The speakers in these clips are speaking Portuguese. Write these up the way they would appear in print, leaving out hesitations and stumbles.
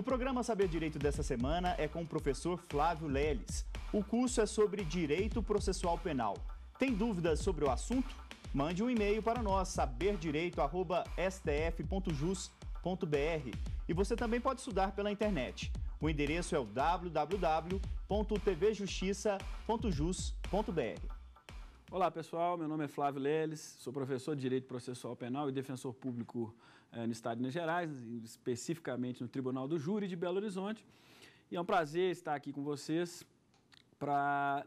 O programa Saber Direito dessa semana é com o professor Flávio Leles. O curso é sobre Direito Processual Penal. Tem dúvidas sobre o assunto? Mande um e-mail para nós, saberdireito@stf.jus.br. E você também pode estudar pela internet. O endereço é o www.tvjustiça.jus.br. Olá pessoal, meu nome é Flávio Leles, sou professor de Direito Processual Penal e defensor público no Estado de Minas Gerais, especificamente no Tribunal do Júri de Belo Horizonte. E é um prazer estar aqui com vocês para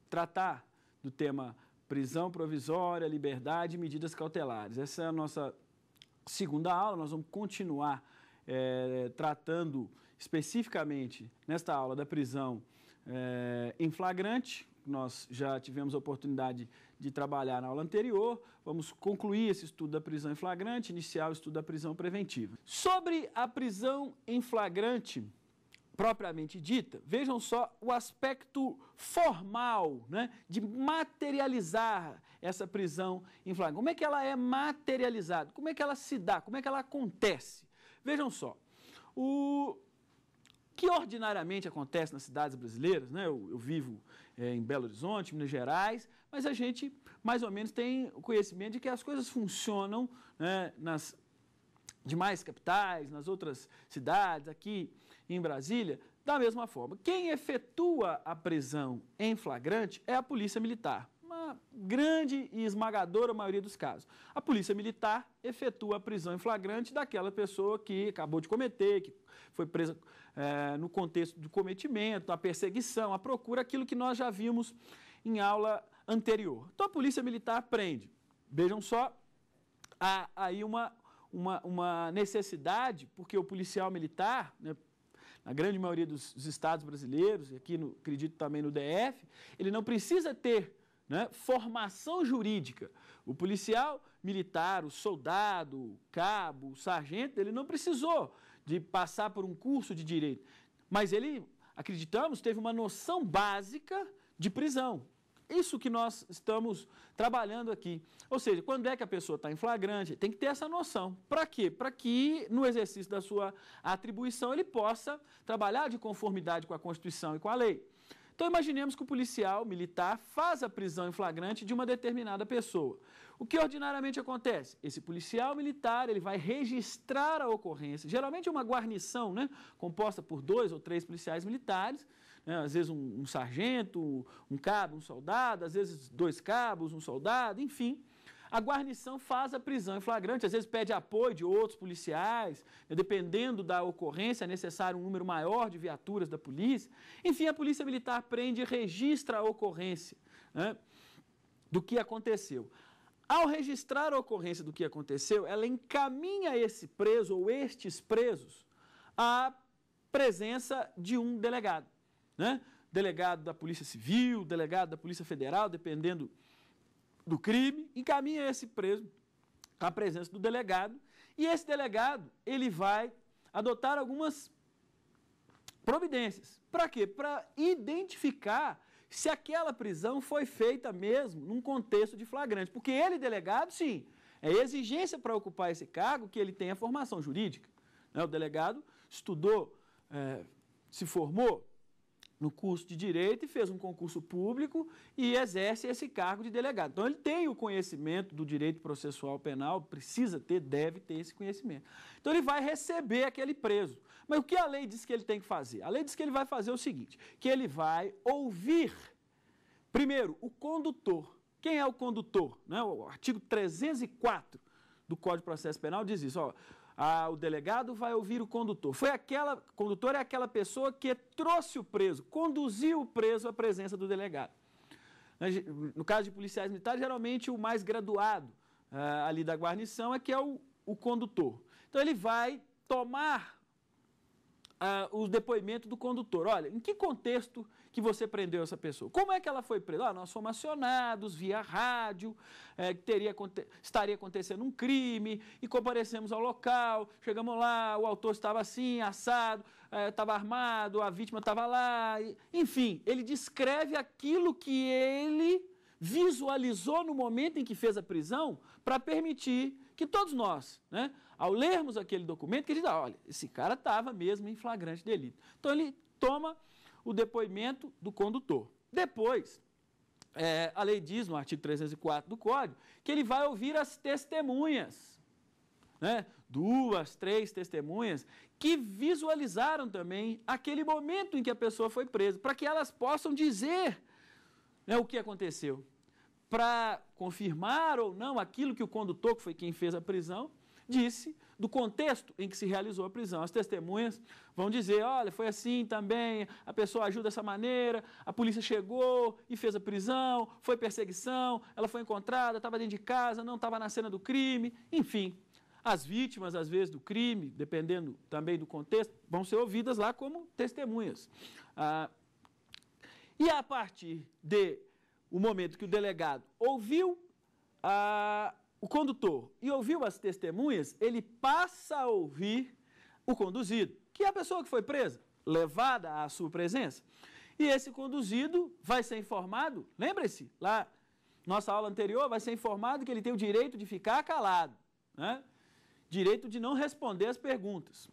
tratar do tema prisão provisória, liberdade e medidas cautelares. Essa é a nossa segunda aula, nós vamos continuar tratando especificamente nesta aula da prisão em flagrante. Nós já tivemos a oportunidade de trabalhar na aula anterior, vamos concluir esse estudo da prisão em flagrante, iniciar o estudo da prisão preventiva. Sobre a prisão em flagrante, propriamente dita, vejam só o aspecto formal, né, de materializar essa prisão em flagrante. Como é que ela é materializada? Como é que ela se dá? Como é que ela acontece? Vejam só, o que ordinariamente acontece nas cidades brasileiras, né? Eu vivo em Belo Horizonte, Minas Gerais, mas a gente mais ou menos tem o conhecimento de que as coisas funcionam, né, nas demais capitais, nas outras cidades, aqui em Brasília, da mesma forma. Quem efetua a prisão em flagrante é a Polícia Militar, uma grande e esmagadora maioria dos casos. A Polícia Militar efetua a prisão em flagrante daquela pessoa que acabou de cometer, que foi presa no contexto do cometimento, a perseguição, a procura, aquilo que nós já vimos em aula anterior. Então a Polícia Militar prende. Vejam só, há aí uma necessidade, porque o policial militar, né, na grande maioria dos estados brasileiros, e aqui acredito também no DF, ele não precisa ter, né, formação jurídica. O policial militar, o soldado, o cabo, o sargento, ele não precisou de passar por um curso de direito, mas ele, acreditamos, teve uma noção básica de prisão. Isso que nós estamos trabalhando aqui. Ou seja, quando é que a pessoa está em flagrante, tem que ter essa noção. Para quê? Para que, no exercício da sua atribuição, ele possa trabalhar de conformidade com a Constituição e com a lei. Então, imaginemos que o policial militar faz a prisão em flagrante de uma determinada pessoa. O que ordinariamente acontece? Esse policial militar, ele vai registrar a ocorrência. Geralmente é uma guarnição, né, composta por 2 ou 3 policiais militares, né, às vezes um sargento, um cabo, um soldado, às vezes 2 cabos, um soldado, enfim. A guarnição faz a prisão em flagrante, às vezes pede apoio de outros policiais, né, dependendo da ocorrência, é necessário um número maior de viaturas da polícia. Enfim, a Polícia Militar prende e registra a ocorrência, né, do que aconteceu. Ao registrar a ocorrência do que aconteceu, ela encaminha esse preso ou estes presos à presença de um delegado, né? Delegado da Polícia Civil, delegado da Polícia Federal, dependendo do crime, encaminha esse preso à presença do delegado, e esse delegado, ele vai adotar algumas providências. Para quê? Para identificar se aquela prisão foi feita mesmo num contexto de flagrante. Porque ele, delegado, sim, é exigência para ocupar esse cargo que ele tenha formação jurídica, né? O delegado estudou, se formou no curso de Direito e fez um concurso público e exerce esse cargo de delegado. Então, ele tem o conhecimento do direito processual penal, precisa ter, deve ter esse conhecimento. Então, ele vai receber aquele preso. Mas o que a lei diz que ele tem que fazer? A lei diz que ele vai fazer o seguinte, que ele vai ouvir, primeiro, o condutor. Quem é o condutor? Né? O artigo 304 do Código de Processo Penal diz isso, ó. O delegado vai ouvir o condutor. Condutor é aquela pessoa que trouxe o preso, conduziu o preso à presença do delegado. No caso de policiais militares, geralmente o mais graduado ali da guarnição é que é o condutor. Então ele vai tomar o depoimento do condutor. Olha, em que contexto que você prendeu essa pessoa? Como é que ela foi presa? Nós fomos acionados via rádio, estaria acontecendo um crime e comparecemos ao local, chegamos lá, o autor estava assim, assado, estava armado, a vítima estava lá, enfim, ele descreve aquilo que ele visualizou no momento em que fez a prisão para permitir que todos nós, né, ao lermos aquele documento, que a gente diz, olha, esse cara estava mesmo em flagrante delito. Então, ele toma o depoimento do condutor. Depois, a lei diz, no artigo 304 do Código, que ele vai ouvir as testemunhas, né? 2, 3 testemunhas, que visualizaram também aquele momento em que a pessoa foi presa, para que elas possam dizer, né, o que aconteceu, para confirmar ou não aquilo que o condutor, que foi quem fez a prisão, disse do contexto em que se realizou a prisão. As testemunhas vão dizer, olha, foi assim também, a pessoa agiu dessa maneira, a polícia chegou e fez a prisão, foi perseguição, ela foi encontrada, estava dentro de casa, não estava na cena do crime, enfim. As vítimas, às vezes, do crime, dependendo também do contexto, vão ser ouvidas lá como testemunhas. E a partir do momento que o delegado ouviu o condutor e ouviu as testemunhas, ele passa a ouvir o conduzido, que é a pessoa que foi presa, levada à sua presença. E esse conduzido vai ser informado, lembre-se, lá, nossa aula anterior, vai ser informado que ele tem o direito de ficar calado, né? Direito de não responder as perguntas.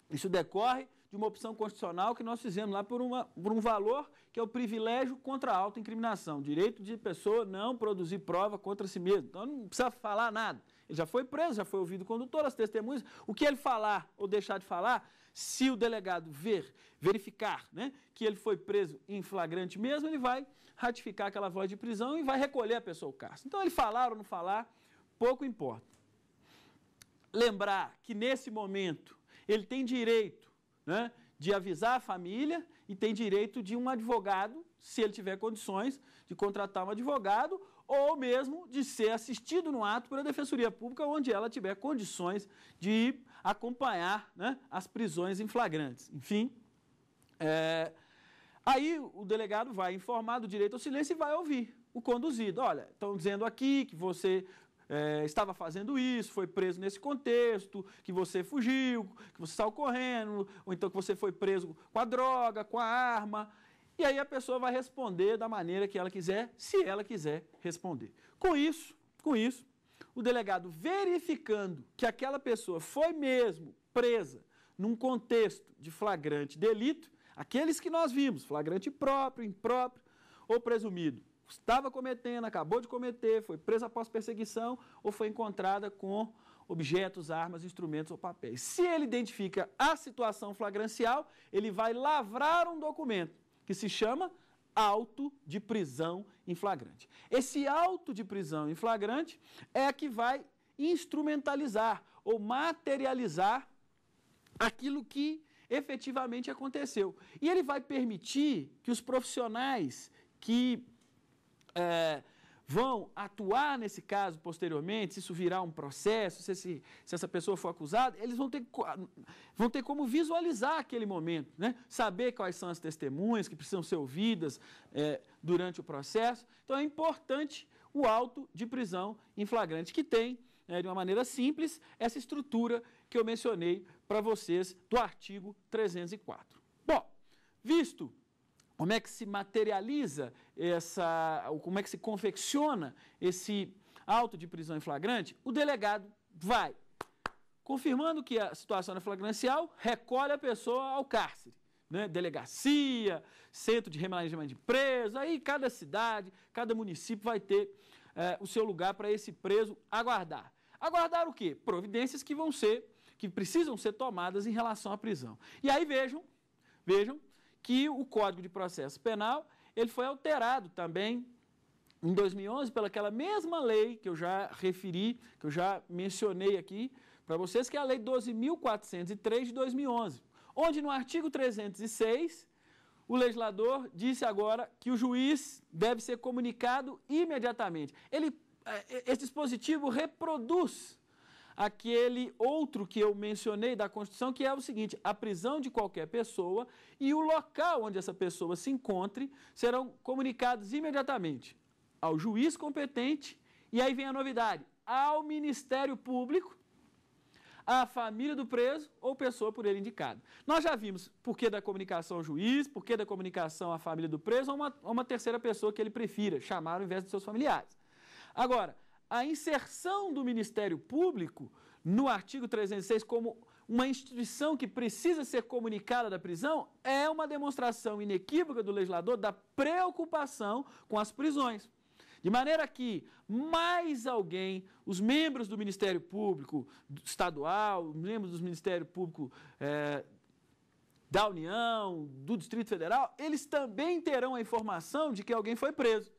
Isso decorre de uma opção constitucional que nós fizemos lá por um valor que é o privilégio contra a autoincriminação, direito de pessoa não produzir prova contra si mesmo. Então, não precisa falar nada. Ele já foi preso, já foi ouvido o condutor, as testemunhas. O que ele falar ou deixar de falar, se o delegado verificar, né, que ele foi preso em flagrante mesmo, ele vai ratificar aquela voz de prisão e vai recolher a pessoa ao cárcere. Então, ele falar ou não falar, pouco importa. Lembrar que, nesse momento, ele tem direito, né, de avisar a família e tem direito de um advogado, se ele tiver condições de contratar um advogado, ou mesmo de ser assistido no ato pela Defensoria Pública, onde ela tiver condições de acompanhar, né, as prisões em flagrantes. Enfim, aí o delegado vai informar do direito ao silêncio e vai ouvir o conduzido. Olha, estão dizendo aqui que você estava fazendo isso, foi preso nesse contexto, que você fugiu, que você saiu correndo, ou então que você foi preso com a droga, com a arma. E aí a pessoa vai responder da maneira que ela quiser, se ela quiser responder. Com isso, o delegado verificando que aquela pessoa foi mesmo presa num contexto de flagrante delito, aqueles que nós vimos, flagrante próprio, impróprio ou presumido, estava cometendo, acabou de cometer, foi presa após perseguição ou foi encontrada com objetos, armas, instrumentos ou papéis. Se ele identifica a situação flagrancial, ele vai lavrar um documento que se chama auto de prisão em flagrante. Esse auto de prisão em flagrante é que vai instrumentalizar ou materializar aquilo que efetivamente aconteceu. E ele vai permitir que os profissionais que vão atuar nesse caso posteriormente, se isso virar um processo, se essa pessoa for acusada, eles vão ter como visualizar aquele momento, né? Saber quais são as testemunhas que precisam ser ouvidas durante o processo. Então é importante o auto de prisão em flagrante, que tem, de uma maneira simples, essa estrutura que eu mencionei para vocês do artigo 304. Bom, visto como é que se materializa como é que se confecciona esse auto de prisão em flagrante, o delegado vai, confirmando que a situação é flagrancial, recolhe a pessoa ao cárcere, né? Delegacia, centro de remanejamento de preso, aí cada cidade, cada município vai ter o seu lugar para esse preso aguardar. Aguardar o quê? Providências que precisam ser tomadas em relação à prisão. E aí vejam que o Código de Processo Penal ele foi alterado também em 2011 pelaquela mesma lei que eu já referi, que eu já mencionei aqui para vocês, que é a Lei 12.403 de 2011, onde no artigo 306 o legislador disse agora que o juiz deve ser comunicado imediatamente. Esse dispositivo reproduz aquele outro que eu mencionei da Constituição, que é o seguinte: a prisão de qualquer pessoa e o local onde essa pessoa se encontre serão comunicados imediatamente ao juiz competente, e aí vem a novidade, ao Ministério Público, à família do preso ou pessoa por ele indicada. Nós já vimos por que da comunicação ao juiz, por que da comunicação à família do preso ou uma terceira pessoa que ele prefira chamar ao invés de seus familiares. Agora, a inserção do Ministério Público no artigo 306 como uma instituição que precisa ser comunicada da prisão, é uma demonstração inequívoca do legislador da preocupação com as prisões. De maneira que mais alguém, os membros do Ministério Público Estadual, os membros do Ministério Público da União, do Distrito Federal, eles também terão a informação de que alguém foi preso.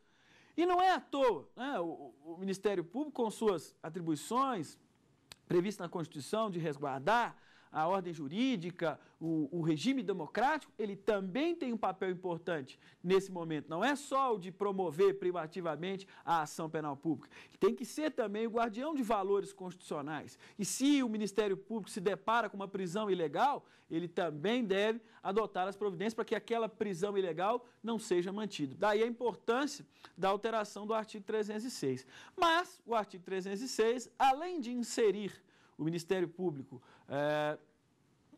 E não é à toa, né? O Ministério Público, com suas atribuições previstas na Constituição de resguardar a ordem jurídica, o regime democrático, ele também tem um papel importante nesse momento. Não é só o de promover privativamente a ação penal pública. Tem que ser também o guardião de valores constitucionais. E se o Ministério Público se depara com uma prisão ilegal, ele também deve adotar as providências para que aquela prisão ilegal não seja mantida. Daí a importância da alteração do artigo 306. Mas o artigo 306, além de inserir o Ministério Público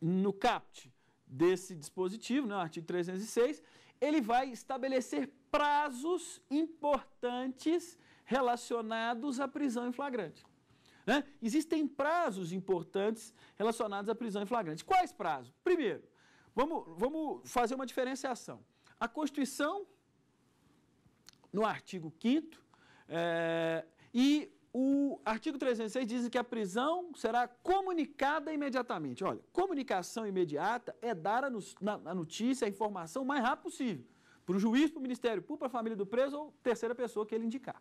no caput desse dispositivo, né, o artigo 306, ele vai estabelecer prazos importantes relacionados à prisão em flagrante. Né? Existem prazos importantes relacionados à prisão em flagrante. Quais prazos? Primeiro, vamos fazer uma diferenciação. A Constituição, no artigo 5º, e o artigo 306 diz que a prisão será comunicada imediatamente. Olha, comunicação imediata é dar a notícia, a informação o mais rápido possível. Para o juiz, para o Ministério Público, para a família do preso ou terceira pessoa que ele indicar.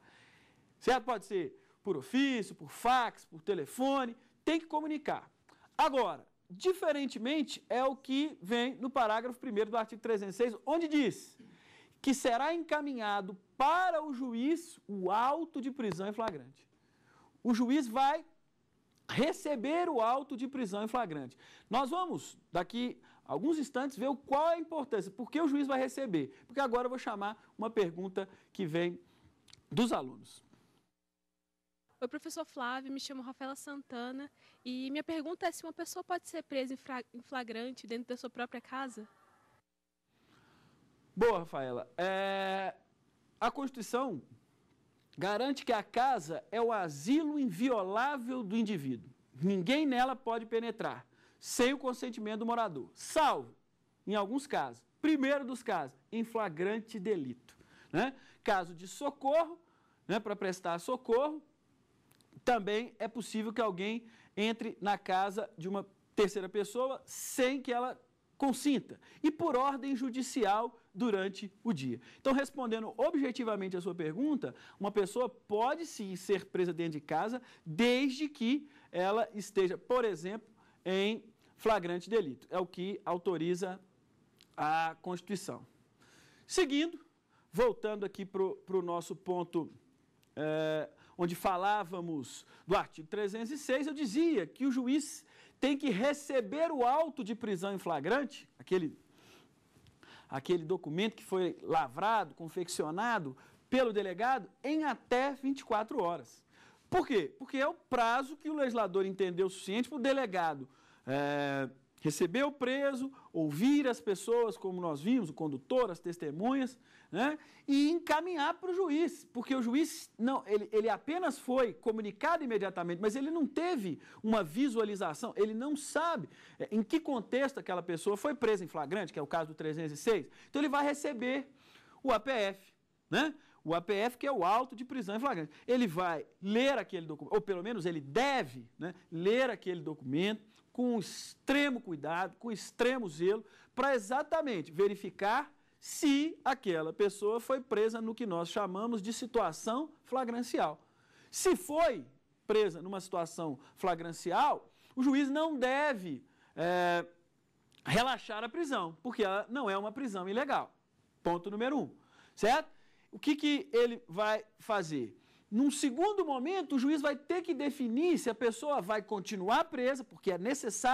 Certo? Pode ser por ofício, por fax, por telefone, tem que comunicar. Agora, diferentemente, é o que vem no parágrafo 1º do artigo 306, onde diz que será encaminhado para o juiz o auto de prisão em flagrante. O juiz vai receber o auto de prisão em flagrante. Nós vamos, daqui a alguns instantes, ver qual é a importância, por que o juiz vai receber. Porque agora eu vou chamar uma pergunta que vem dos alunos. Oi, professor Flávio, me chamo Rafaela Santana e minha pergunta é se uma pessoa pode ser presa em flagrante dentro da sua própria casa? Boa, Rafaela. A Constituição garante que a casa é o asilo inviolável do indivíduo. Ninguém nela pode penetrar sem o consentimento do morador, salvo, em alguns casos, primeiro dos casos, em flagrante delito. Né? Caso de socorro, né, para prestar socorro, também é possível que alguém entre na casa de uma terceira pessoa sem que ela consinta, e por ordem judicial durante o dia. Então, respondendo objetivamente a sua pergunta, uma pessoa pode sim ser presa dentro de casa, desde que ela esteja, por exemplo, em flagrante delito. É o que autoriza a Constituição. Seguindo, voltando aqui para o nosso ponto, onde falávamos do artigo 306, eu dizia que o juiz tem que receber o auto de prisão em flagrante, aquele documento que foi lavrado, confeccionado pelo delegado, em até 24 horas. Por quê? Porque é o prazo que o legislador entendeu suficiente para o delegado receber o preso, ouvir as pessoas, como nós vimos, o condutor, as testemunhas, né, e encaminhar para o juiz, porque o juiz não, ele apenas foi comunicado imediatamente, mas ele não teve uma visualização, ele não sabe em que contexto aquela pessoa foi presa em flagrante, que é o caso do 306. Então ele vai receber o APF, né? O APF, que é o auto de prisão em flagrante. Ele vai ler aquele documento, ou pelo menos ele deve, né, ler aquele documento com extremo cuidado, com extremo zelo, para exatamente verificar se aquela pessoa foi presa no que nós chamamos de situação flagrancial. Se foi presa numa situação flagrancial, o juiz não deve relaxar a prisão, porque ela não é uma prisão ilegal. Ponto número 1, certo? O que ele vai fazer? Num segundo momento, o juiz vai ter que definir se a pessoa vai continuar presa, porque é necessário